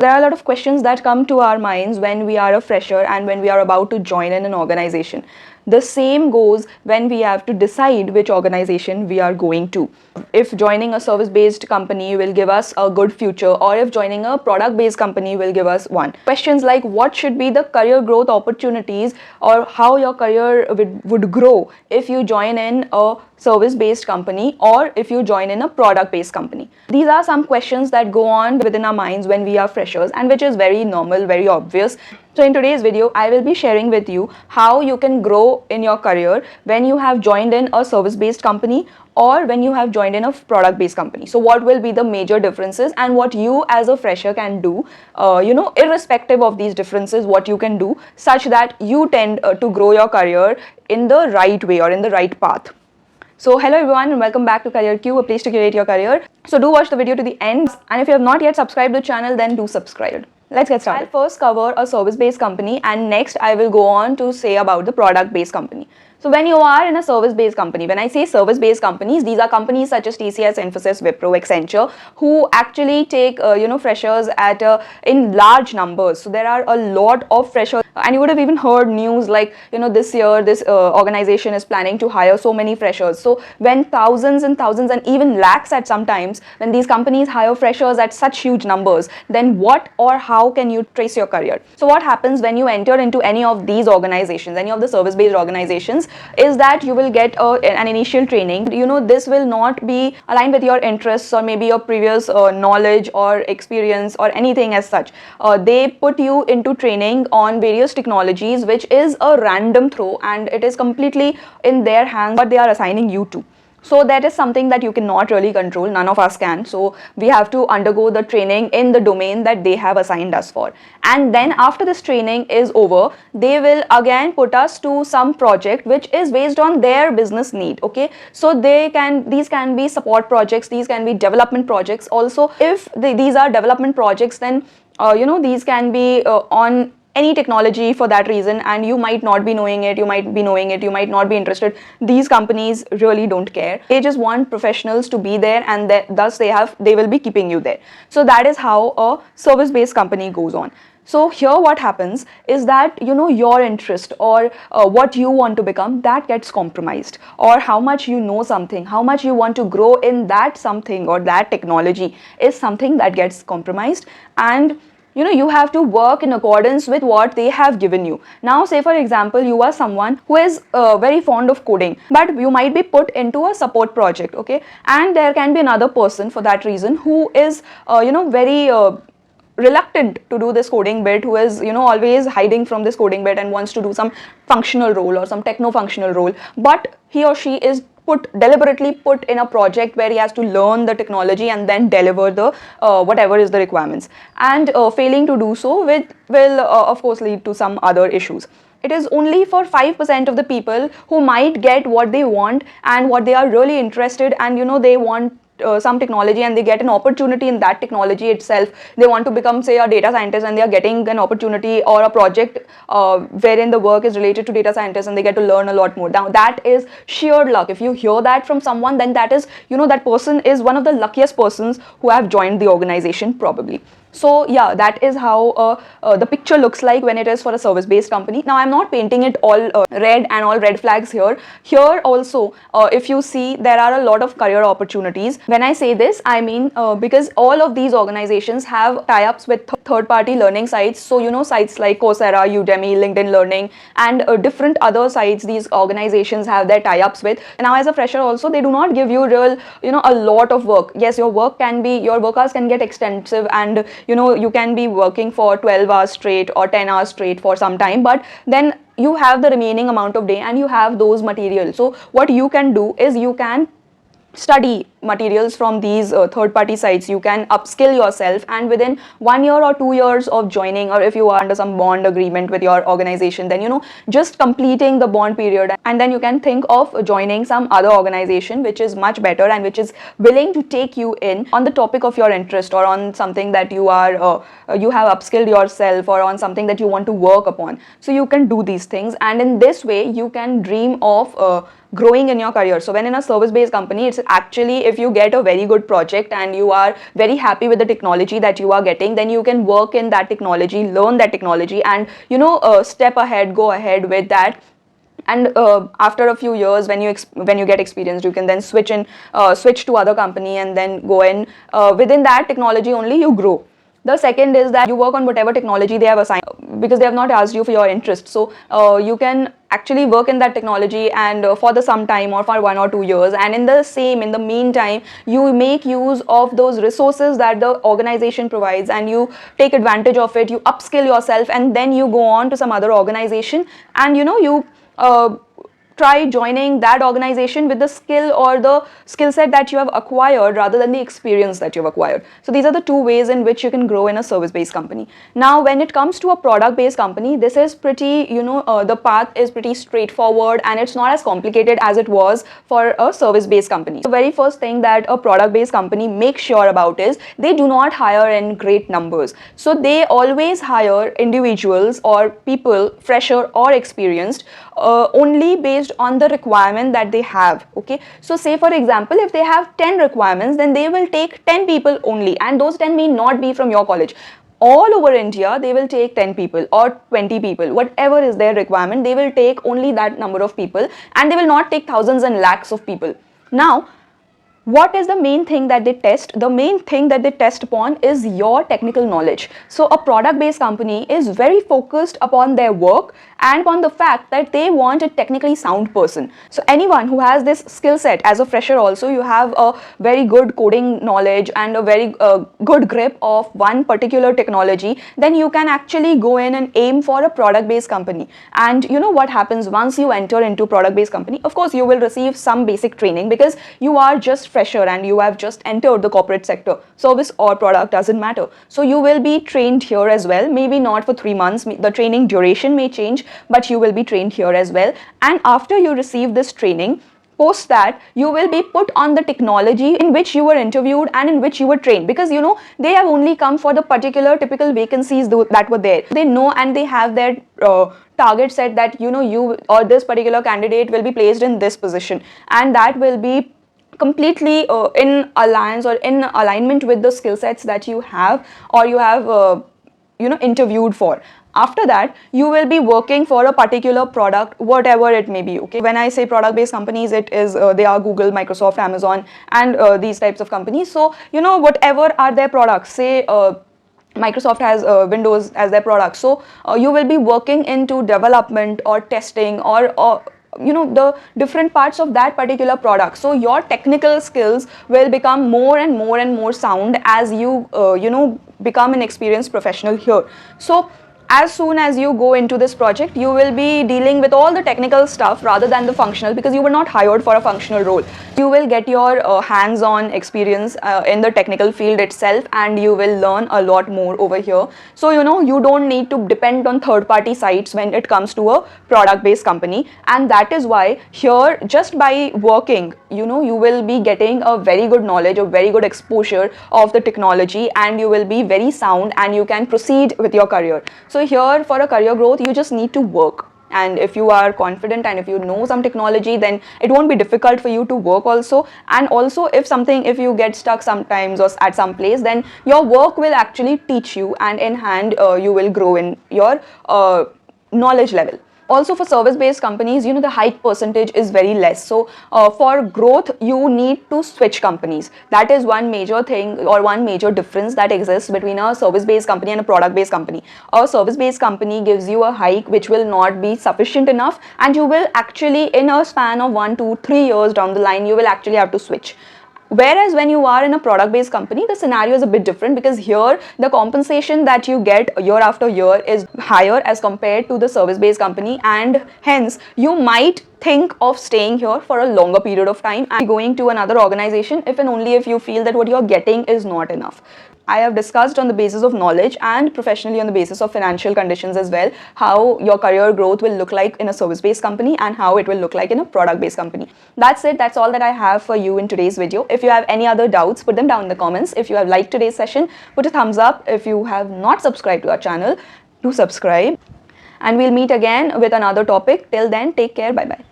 There are a lot of questions that come to our minds when we are a fresher and when we are about to join in an organization. The same goes when we have to decide which organization we are going to. If joining a service-based company will give us a good future, or if joining a product-based company will give us one. Questions like what should be the career growth opportunities, or how your career would grow if you join in a service-based company or if you join in a product-based company. These are some questions that go on within our minds when we are freshers, and which is very normal, very obvious. So in today's video, I will be sharing with you how you can grow in your career when you have joined in a service-based company or when you have joined in a product-based company. So what will be the major differences, and what you as a fresher can do, irrespective of these differences, what you can do such that you tend to grow your career in the right way or in the right path. So hello everyone and welcome back to CareerQ, a place to curate your career. So do watch the video to the end, and if you have not yet subscribed to the channel, then do subscribe. Let's get started. I'll first cover a service-based company, and next I will go on to say about the product-based company. So when you are in a service-based company, when I say service-based companies, these are companies such as TCS, Infosys, Wipro, Accenture, who actually take freshers at in large numbers. So there are a lot of freshers, and you would have even heard news like this year this organization is planning to hire so many freshers. So when thousands and thousands and even lakhs at sometimes, when these companies hire freshers at such huge numbers, then what or how can you trace your career? So what happens when you enter into any of these organizations, any of the service-based organizations, is that you will get an initial training. This will not be aligned with your interests or maybe your previous knowledge or experience or anything as such. They put you into training on various technologies, which is a random throw, and it is completely in their hands what they are assigning you to. So that is something that you cannot really control, none of us can. So we have to undergo the training in the domain that they have assigned us for. And then after this training is over, they will again put us to some project which is based on their business need, okay? So these can be support projects, these can be development projects also. If these are development projects, then these can be on any technology for that reason, and you might not be knowing it, you might be knowing it, you might not be interested. These companies really don't care. They just want professionals to be there, and thus they will be keeping you there. So that is how a service-based company goes on. So here what happens is that your interest or what you want to become, that gets compromised, or how much you know something, how much you want to grow in that something or that technology is something that gets compromised. And you have to work in accordance with what they have given you. Now say for example, you are someone who is very fond of coding, but you might be put into a support project, okay? And there can be another person for that reason who is very reluctant to do this coding bit, who is always hiding from this coding bit and wants to do some functional role or some techno-functional role, but he or she is deliberately put in a project where he has to learn the technology and then deliver the whatever is the requirements, and failing to do so will of course lead to some other issues. It is only for 5% of the people who might get what they want and what they are really interested, and they want some technology and they get an opportunity in that technology itself. They want to become, say, a data scientist, and they are getting an opportunity or a project wherein the work is related to data scientists, and they get to learn a lot more. Now that is sheer luck. If you hear that from someone, then that is that person is one of the luckiest persons who have joined the organization probably. So yeah, that is how the picture looks like when it is for a service-based company. Now I'm not painting it all red and all red flags here. Here also, if you see, there are a lot of career opportunities. When I say this, I mean because all of these organizations have tie-ups with third-party learning sites. So sites like Coursera, Udemy, LinkedIn Learning, and different other sites these organizations have their tie-ups with. And now as a fresher also, they do not give you real a lot of work. Yes, your work hours can get extensive, and you can be working for 12 hours straight or 10 hours straight for some time, but then you have the remaining amount of day and you have those materials. So what you can do is you can study materials from these third-party sites. You can upskill yourself, and within 1 year or 2 years of joining, or if you are under some bond agreement with your organization, then just completing the bond period, and then you can think of joining some other organization which is much better and which is willing to take you in on the topic of your interest, or on something that you have upskilled yourself, or on something that you want to work upon. So you can do these things, and in this way you can dream of growing in your career. So when in a service-based company, it's actually, if you get a very good project and you are very happy with the technology that you are getting, then you can work in that technology, learn that technology, and step ahead, go ahead with that. And after a few years, when you get experienced, you can then switch to other company, and then go in within that technology only you grow. The second is that you work on whatever technology they have assigned, because they have not asked you for your interest. So you can actually work in that technology and for the some time, or for 1 or 2 years, and in the meantime, you make use of those resources that the organization provides, and you take advantage of it, you upskill yourself, and then you go on to some other organization, and you try joining that organization with the skill or the skill set that you have acquired, rather than the experience that you've acquired. So these are the two ways in which you can grow in a service-based company. Now, when it comes to a product-based company, this is pretty, the path is pretty straightforward, and it's not as complicated as it was for a service-based company. The very first thing that a product-based company makes sure about is they do not hire in great numbers. So they always hire individuals or people, fresher or experienced, only based on the requirement that they have. Okay, so say for example, if they have 10 requirements, then they will take 10 people only, and those 10 may not be from your college. All over India, they will take 10 people or 20 people, whatever is their requirement, they will take only that number of people, and they will not take thousands and lakhs of people. Now, what is the main thing that they test? The main thing that they test upon is your technical knowledge. So a product-based company is very focused upon their work and upon the fact that they want a technically sound person. So anyone who has this skill set, as a fresher also, you have a very good coding knowledge and a very good grip of one particular technology, then you can actually go in and aim for a product-based company. And you know what happens once you enter into product-based company? Of course, you will receive some basic training, because you are just fresher and you have just entered the corporate sector. Service or product doesn't matter. So you will be trained here as well, maybe not for 3 months, the training duration may change, but you will be trained here as well. And after you receive this training, post that, you will be put on the technology in which you were interviewed and in which you were trained, because they have only come for the particular typical vacancies that were there. They know, and they have their target set that you or this particular candidate will be placed in this position, and that will be completely in alliance or in alignment with the skill sets that you have, or you have interviewed for. After that, you will be working for a particular product, whatever it may be. Okay, when I say product-based companies, it is they are Google, Microsoft, Amazon, and these types of companies. So whatever are their products, say Microsoft has Windows as their product, so you will be working into development or testing, or the different parts of that particular product. So your technical skills will become more and more and more sound as you become an experienced professional here. So as soon as you go into this project, you will be dealing with all the technical stuff rather than the functional, because you were not hired for a functional role. You will get your hands-on experience in the technical field itself, and you will learn a lot more over here. So you don't need to depend on third-party sites when it comes to a product-based company, and that is why here, just by working, you will be getting a very good knowledge, a very good exposure of the technology, and you will be very sound, and you can proceed with your career. So here, for a career growth, you just need to work. And if you are confident and if you know some technology, then it won't be difficult for you to work also. And also, if you get stuck sometimes or at some place, then your work will actually teach you, and in hand you will grow in your knowledge level. Also, for service-based companies, the hike percentage is very less. So for growth, you need to switch companies. That is one major thing, or one major difference that exists between a service-based company and a product-based company. A service-based company gives you a hike which will not be sufficient enough, and you will actually, in a span of 1, 2, 3 years down the line, you will actually have to switch. Whereas when you are in a product-based company, the scenario is a bit different, because here the compensation that you get year after year is higher as compared to the service-based company, and hence you might think of staying here for a longer period of time and going to another organization if and only if you feel that what you're getting is not enough. I have discussed on the basis of knowledge and professionally on the basis of financial conditions as well, how your career growth will look like in a service-based company and how it will look like in a product-based company. That's it. That's all that I have for you in today's video. If you have any other doubts, put them down in the comments. If you have liked today's session, put a thumbs up. If you have not subscribed to our channel, do subscribe. And we'll meet again with another topic. Till then, take care. Bye-bye.